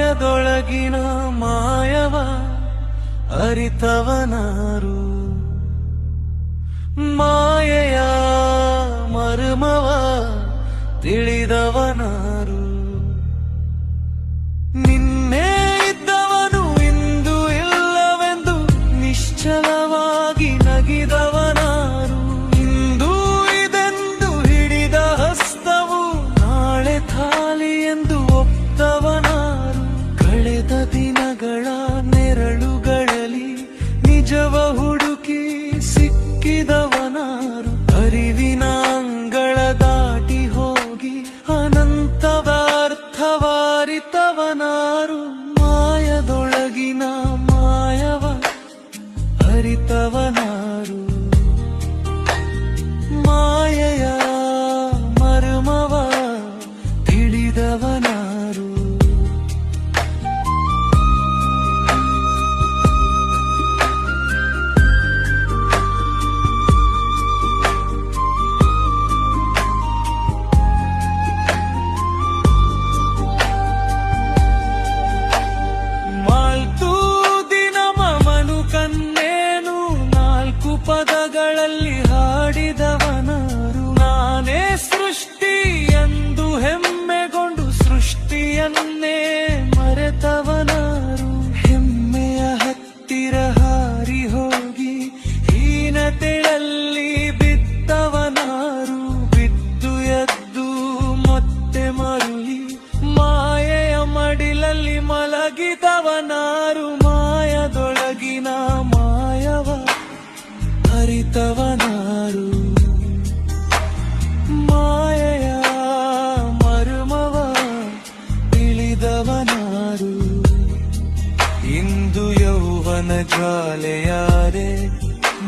ಮಾಯದೊಳಗಿನ ಮಾಯವ ಅರಿತವನಾರು, ಮಾಯೆಯ ಮರ್ಮವ ತಿಳಿದವನಾರು. ನಿನ್ನೆ ಇದ್ದವನು ಇಂದು ಇಲ್ಲವೆಂದು ನಿಶ್ಚಲವಾಗಿ ನಗಿದವನಾರು. ಇಂದು ಇದೆಂದು ಹಿಡಿದ ಹಸ್ತವು ನಾಳೆ ಖಾಲಿ ಎಂದು ಒಪ್ತವನಾರು. ಕಳೆದ ದಿನಗಳ ನೆರಳುಗಳಲ್ಲಿ ನಿಜವ ಹುಡುಕಿ ಸಿಕ್ಕಿದವನಾರು. ಅರಿವಿನ ಅಂಗಳ ದಾಟಿ ಹೋಗಿ ಅನಂತವ ಅರ್ಥವಾರಿತವನಾರು. ಮಾಯದೊಳಗಿನ ಮಾಯವ ಅರಿತವನಾರು, ಮಾಯೆಯ ಮರ್ಮವ ತಿಳಿದವನಾರು. ಪದಗಳಲ್ಲಿ ಹಾಡಿದವನಾರು. ನಾನೇ ಸೃಷ್ಟಿ ಎಂದು ಹೆಮ್ಮೆಗೊಂಡು ಸೃಷ್ಟಿಯನ್ನೇ ಮರೆತವನಾರು. ಹೆಮ್ಮೆಯ ಹತ್ತಿರ ಹಾರಿ ಹೋಗಿ ಹೀನತೆಯಲ್ಲಿ ಬಿದ್ದವನಾರು. ಬಿದ್ದು ಎದ್ದು ಮತ್ತೆ ಮರುಳಿ ಮಾಯೆಯ ಮಡಿಲಲ್ಲಿ ಮಲಗಿದವನಾರು. ಮಾಯದೊಳಗಿನ ಮಾಯವ ಅರಿತವನಾರು, ಮಾಯೆಯ ಮರ್ಮವ ತಿಳಿದವನಾರು. ಇಂದು ಯೌವನ ಜ್ವಾಲೆಯಾರೆ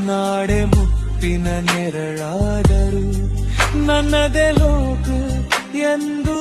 ನಾಡೆ ಮುಪ್ಪಿನ ನೆರಳಾದರು. ನನ್ನದೇ ಲೋಕ ಎಂದು